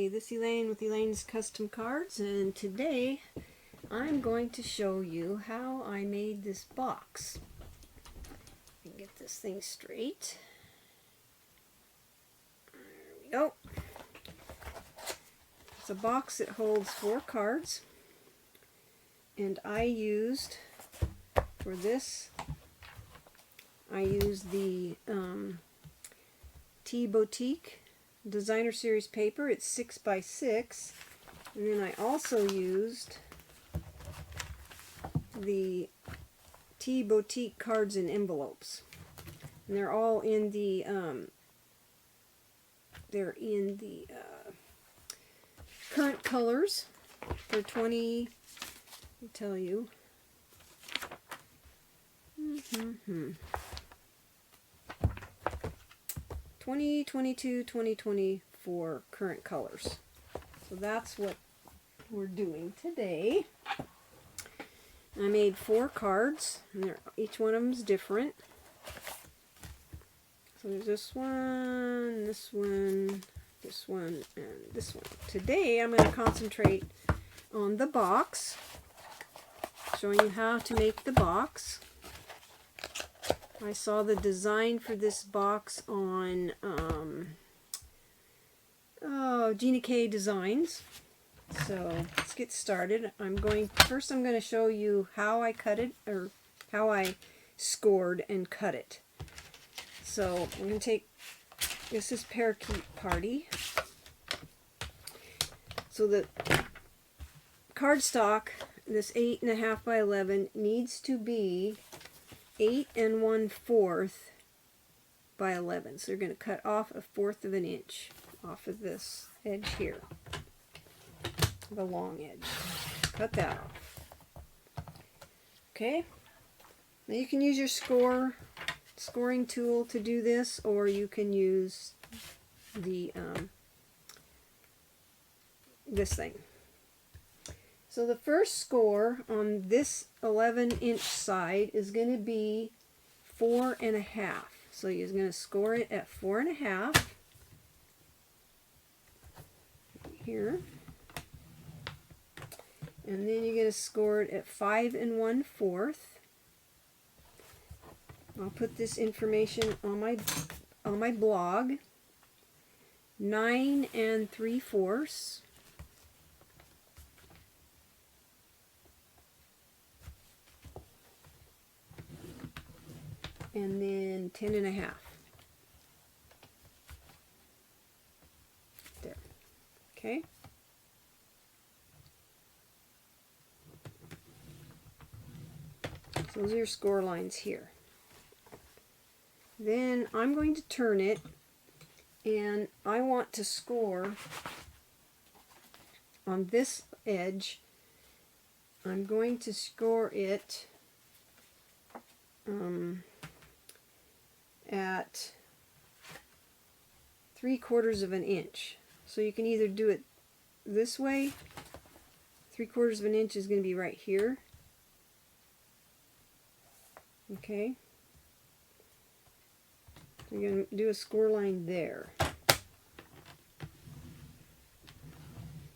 Hi, this is Elaine with Elaine's Custom Cards, and today I'm going to show you how I made this box. Let me get this thing straight. There we go. It's a box that holds 4 cards, and I used, for this, I used the T Boutique Designer Series paper. It's 6x6, and then I also used the T Boutique cards and envelopes, and they're all in the current colors for 20. Let me tell you. 2022, 2024 current colors. So that's what we're doing today. I made 4 cards, and each one of them is different. So there's this one, this one, this one, and this one. Today I'm going to concentrate on the box, showing you how to make the box. I saw the design for this box on Gina K Designs. So let's get started. First I'm going to show you how I cut it, or how I scored and cut it. So I'm going to take, this is Parakeet Party. So the cardstock, this 8.5 by 11, needs to be 8 1/4 by 11. So you're going to cut off 1/4 of an inch off of this edge here, the long edge. Cut that off. Okay. Now you can use your scoring tool to do this, or you can use the this thing. So the first score on this 11-inch side is going to be 4.5. So you're going to score it at 4.5 here, and then you're going to score it at 5 1/4. I'll put this information on my blog. 9 3/4. And then 10.5. There. Okay. So those are your score lines here. Then I'm going to turn it, and I want to score on this edge. I'm going to score it at 3/4 of an inch. So you can either do it this way. 3/4 of an inch is going to be right here. Okay. So you're going to do a score line there.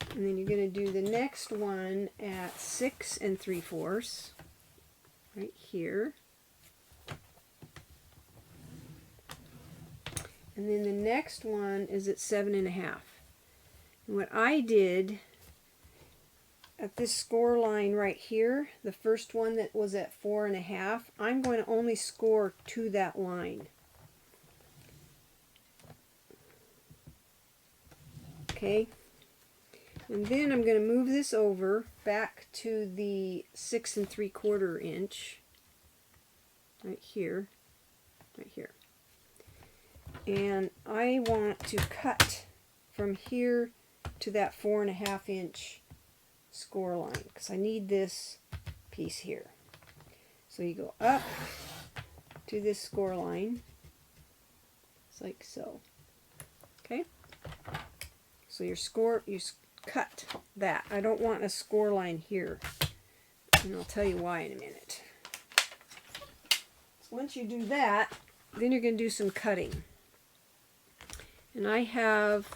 And then you're going to do the next one at 6 3/4, right here. And then the next one is at 7.5. And what I did at this score line right here, the first one that was at 4.5, I'm going to only score to that line. Okay. And then I'm going to move this over back to the 6 3/4 inch, right here, and I want to cut from here to that 4.5 inch score line, because I need this piece here. So you go up to this score line, it's like so. Okay. So you cut that. I don't want a score line here, and I'll tell you why in a minute. So once you do that, then you're going to do some cutting. And I have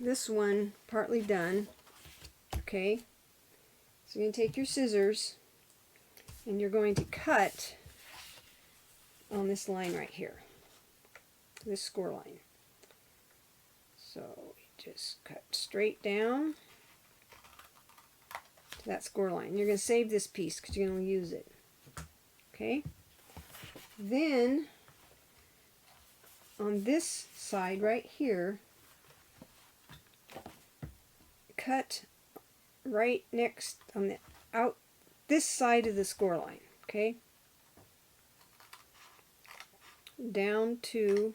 This one partly done. Okay, so you're going to take your scissors and you're going to cut on this line right here, this score line. So you just cut straight down to that score line. You're going to save this piece because you're going to use it. Okay, then on this side right here, cut right next on the out this side of the score line, okay, down to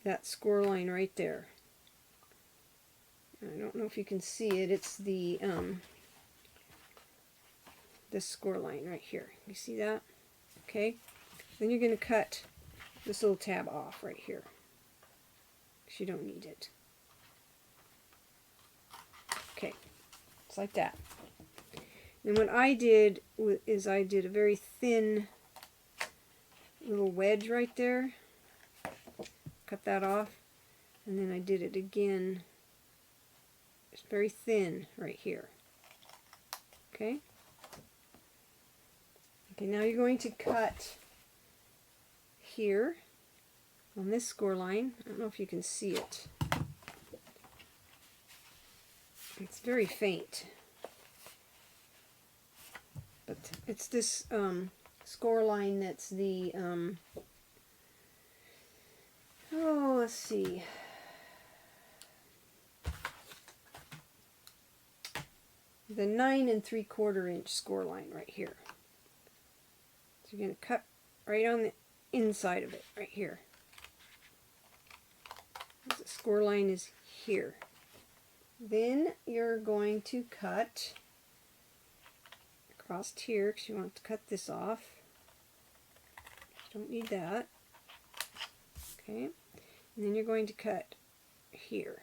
that score line right there. I don't know if you can see it. It's the this score line right here. You see that? Okay. Then you're going to cut this little tab off right here, because you don't need it. Okay, it's like that. And what I did is I did a very thin little wedge right there. Cut that off, and then I did it again. It's very thin right here. Okay. Okay, now you're going to cut here on this score line. I don't know if you can see it. It's very faint, but it's this score line that's the oh, let's see, the 9 3/4 inch score line right here. So you're going to cut right on the inside of it right here. The score line is here. Then you're going to cut across here, because you want to cut this off. Don't need that. Okay. And then you're going to cut here.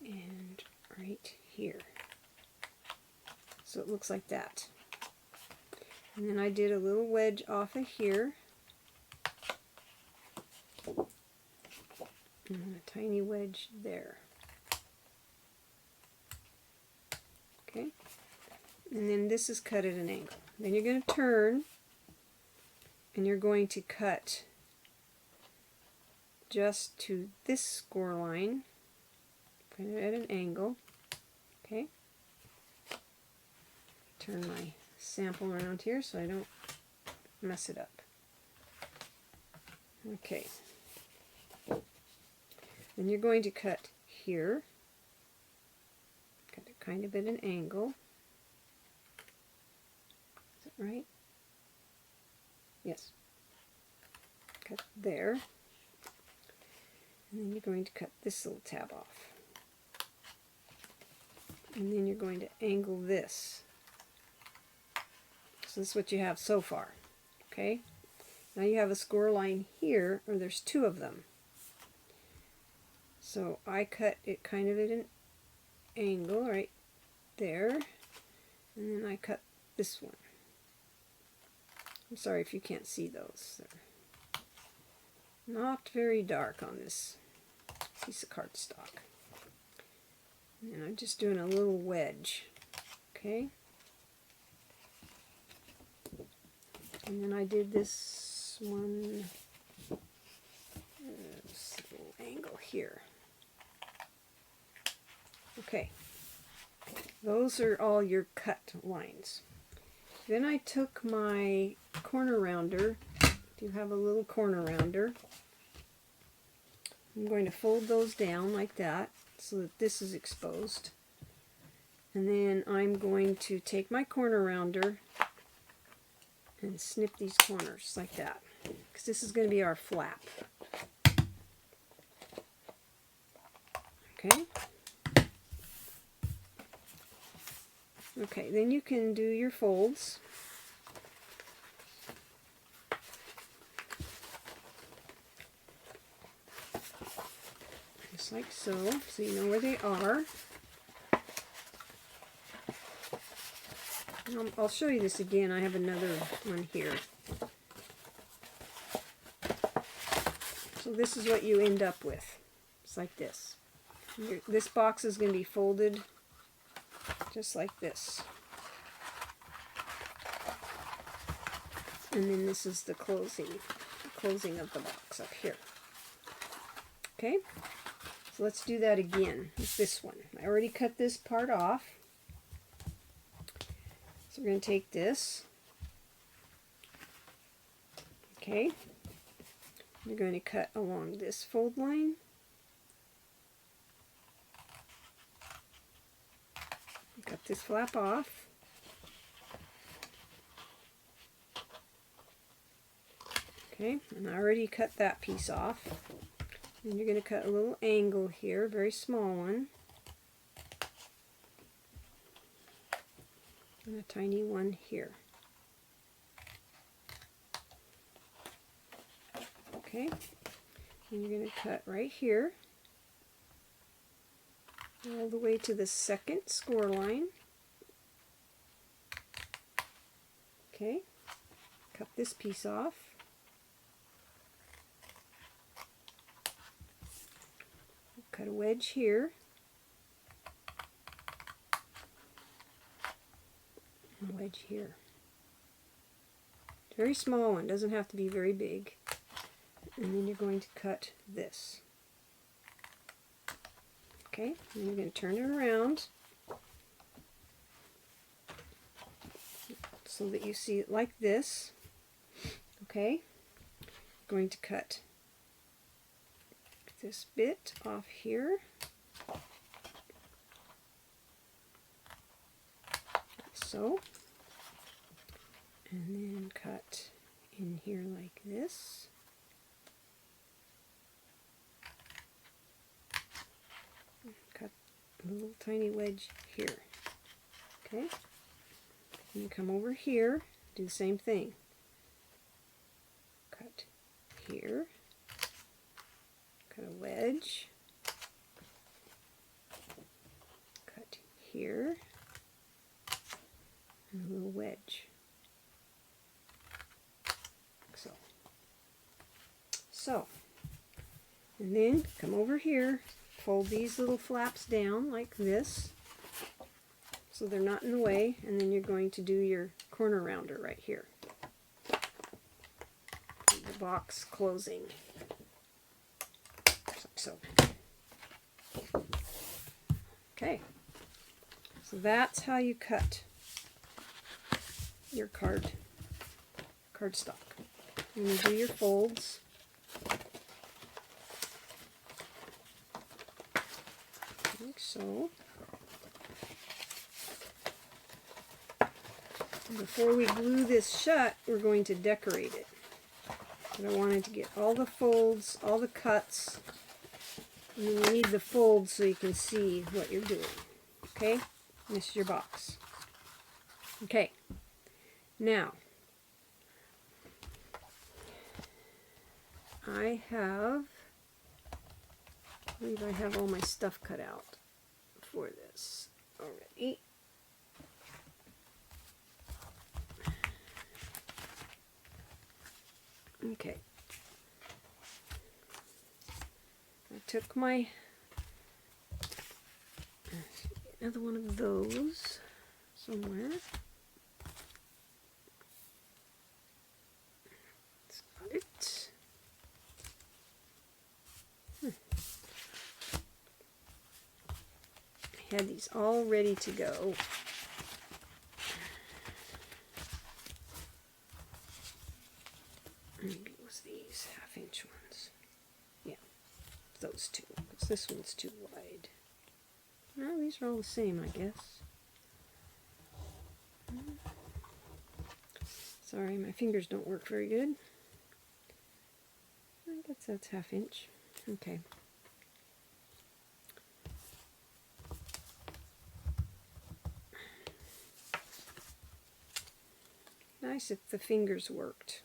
And right here. So it looks like that. And then I did a little wedge off of here. And a tiny wedge there. Okay. And then this is cut at an angle. Then you're going to turn and you're going to cut just to this score line, kind of at an angle. Okay. Turn my sample around here so I don't mess it up. Okay. Then you're going to cut here, cut it kind of at an angle. Is it right? Yes. Cut there. And then you're going to cut this little tab off. And then you're going to angle this. So this is what you have so far. Okay? Now you have a score line here, or there's two of them. So I cut it kind of at an angle right there, and then I cut this one. I'm sorry if you can't see those. They're not very dark on this piece of cardstock. And I'm just doing a little wedge. Okay? And then I did this one, this little angle here. Okay, those are all your cut lines. Then I took my corner rounder. If you have a little corner rounder, I'm going to fold those down like that so that this is exposed. And then I'm going to take my corner rounder and snip these corners like that, because this is going to be our flap. Okay. Okay, then you can do your folds. Just like so you know where they are. I'll show you this again. I have another one here. So this is what you end up with. It's like this. This box is going to be folded just like this. And then this is the closing of the box up here. Okay, so let's do that again with this one. I already cut this part off. So we're going to take this. Okay, we're going to cut along this fold line. Cut this flap off. Okay, and I already cut that piece off. And you're going to cut a little angle here, very small one. And a tiny one here. Okay, and you're going to cut right here, all the way to the second score line. Okay, cut this piece off. Cut a wedge here. And a wedge here. Very small one, doesn't have to be very big. And then you're going to cut this. Okay, and you're going to turn it around so that you see it like this. Okay, going to cut this bit off here. Like so. And then cut in here like this. Cut a little tiny wedge here. Okay? And you come over here, do the same thing. Cut here. Cut a wedge. Cut here. And a little wedge. So, and then come over here, fold these little flaps down like this, so they're not in the way, and then you're going to do your corner rounder right here. The box closing. So. Okay, so that's how you cut your cardstock. And you do your folds. Like so. And before we glue this shut, we're going to decorate it. But I wanted to get all the folds, all the cuts, and then you need the folds so you can see what you're doing. Okay? And this is your box. Okay. Now, I believe I have all my stuff cut out for this already. Okay. I took my another one of those somewhere. That's got it. I had these all ready to go. Maybe it was these half-inch ones. Yeah, those two, because this one's too wide. Well, these are all the same, I guess. Sorry, my fingers don't work very good. I guess that's half-inch. Okay. Nice if the fingers worked.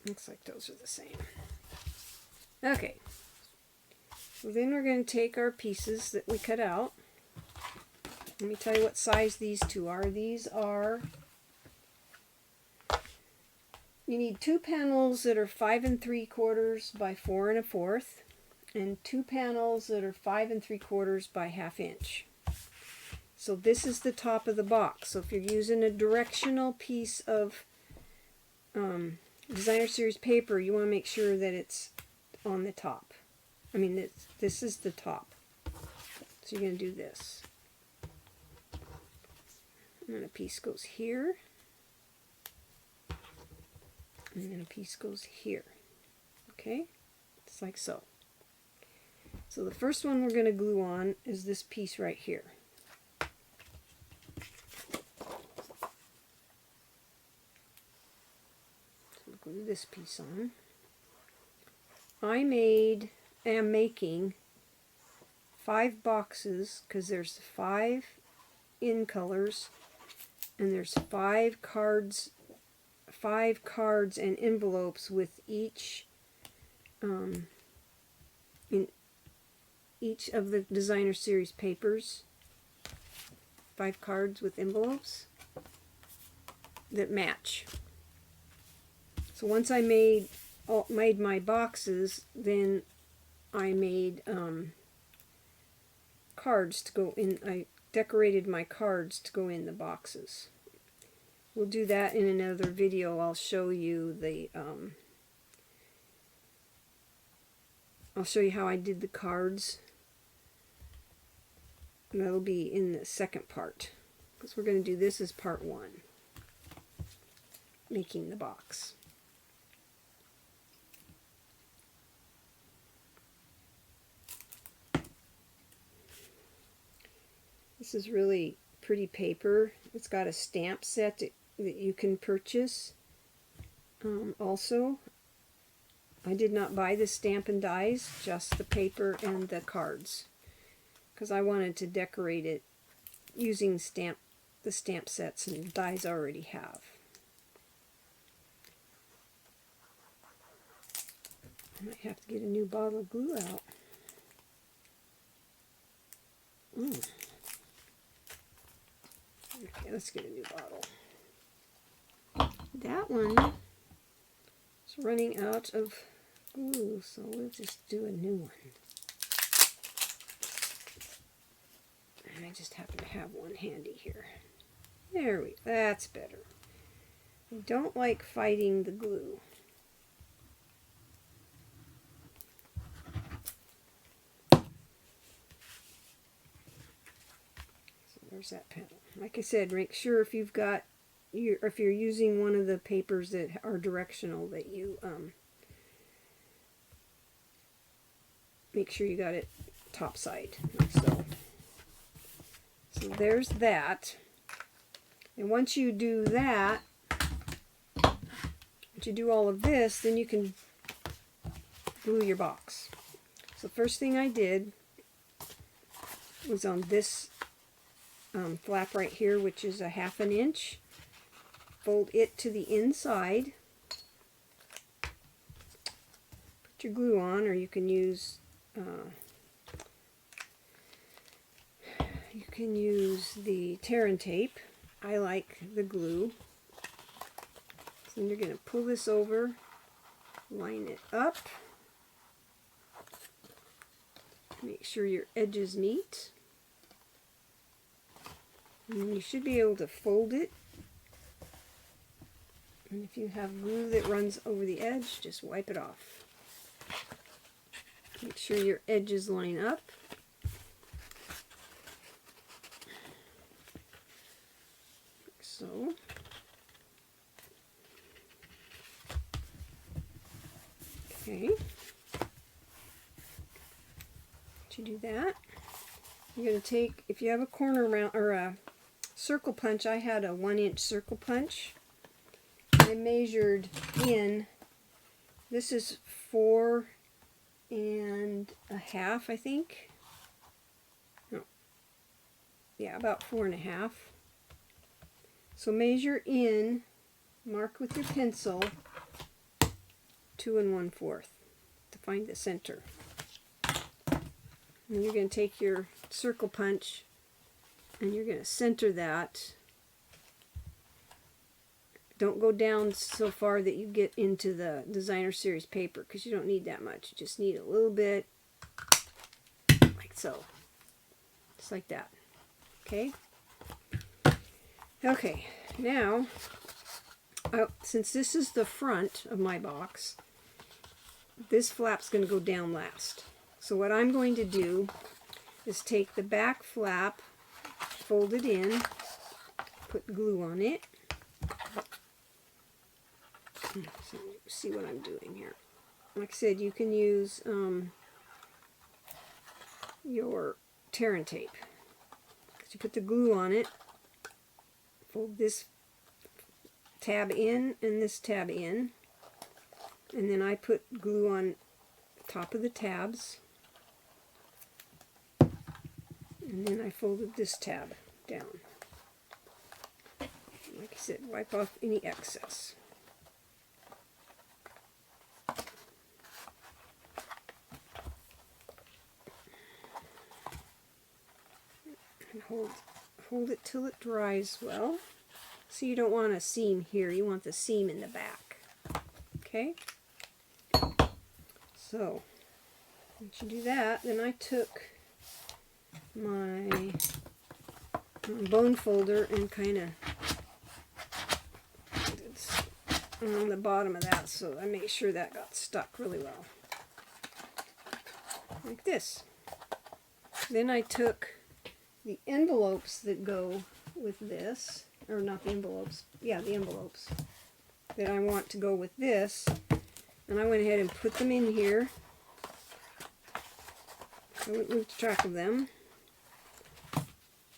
Looks like those are the same. Okay. So then we're going to take our pieces that we cut out. Let me tell you what size these two are. These are, you need 2 panels that are 5 3/4 by 4 1/4, and 2 panels that are 5 3/4 by 1/2 inch. So this is the top of the box. So if you're using a directional piece of designer series paper, you want to make sure that it's on the top. I mean, this is the top. So you're going to do this. And then a piece goes here. And then a piece goes here. Okay? Just like so. So the first one we're going to glue on is this piece right here. So we'll glue this piece on. I am making 5 boxes because there's 5 in colors and there's 5 cards and envelopes with each in each of the designer series papers. 5 cards with envelopes that match. So once I made my boxes, then I made cards to go in. I decorated my cards to go in the boxes. We'll do that in another video. I'll show you the I'll show you how I did the cards. And that'll be in the second part, because we're going to do this as part 1, making the box. This is really pretty paper. It's got a stamp set that you can purchase. Also, I did not buy the Stampin' dies, just the paper and the cards, because I wanted to decorate it using the stamp sets and dies I already have. I might have to get a new bottle of glue out. Okay, let's get a new bottle. That one is running out of glue, so we'll just do a new one. I just happen to have one handy here. That's better. I don't like fighting the glue. So there's that panel. Like I said, make sure if you've got if you're using one of the papers that are directional, that you make sure you got it top side, like so. So there's that. And once you do that, once you do all of this, then you can glue your box. So first thing I did was on this flap right here, which is a 1/2 inch. Fold it to the inside. Put your glue on, or you can use the tear and tape. I like the glue. So then you're going to pull this over, line it up, make sure your edges meet, and you should be able to fold it. And if you have glue that runs over the edge, just wipe it off. Make sure your edges line up. Like so. Okay. Once you do that, you're going to take, if you have a corner round or a circle punch, I had a 1-inch circle punch. I measured in, this is 4 1/2, I think. No. Yeah, about 4 1/2. So measure in, mark with your pencil, 2 1/4 to find the center. And you're going to take your circle punch And you're going to center that. Don't go down so far that you get into the designer series paper, because you don't need that much. You just need a little bit, like so. Just like that. Okay? Okay, now, since this is the front of my box, this flap's going to go down last. So what I'm going to do is take the back flap, fold it in, put glue on it. So see what I'm doing here. Like I said, you can use your tear and tape. So you put the glue on it, fold this tab in and this tab in, and then I put glue on the top of the tabs, and then I folded this tab down. Like I said, wipe off any excess. And hold it till it dries well. So you don't want a seam here, you want the seam in the back. Okay? So, once you do that, then I took my bone folder and kind of on the bottom of that, so I make sure that got stuck really well. Like this. Then I took the envelopes that go with this, or not the envelopes, yeah, the envelopes that I want to go with this, and I went ahead and put them in here. I wouldn't lose track of them.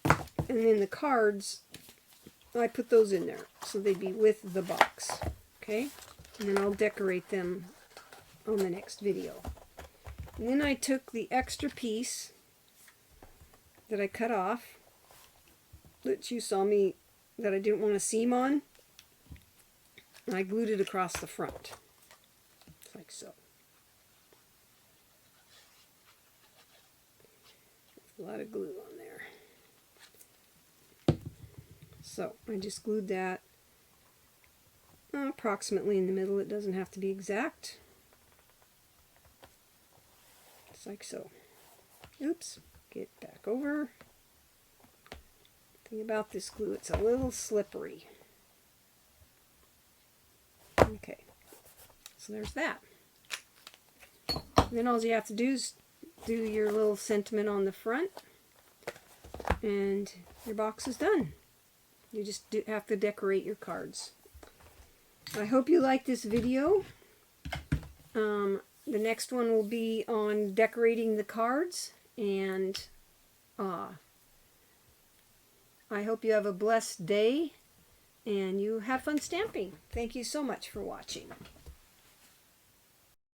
And then the cards, I put those in there, so they'd be with the box. Okay? And then I'll decorate them on the next video. And then I took the extra piece that I cut off, that you saw me, that I didn't want to seam on, and I glued it across the front, like so. A lot of glue on there. So I just glued that approximately in the middle. It doesn't have to be exact. Just like so. Oops. Get back over. Thing about this glue, it's a little slippery. Okay. So there's that. And then all you have to do is do your little sentiment on the front, and your box is done. You just have to decorate your cards. I hope you like this video. The next one will be on decorating the cards, and I hope you have a blessed day and you have fun stamping. Thank you so much for watching.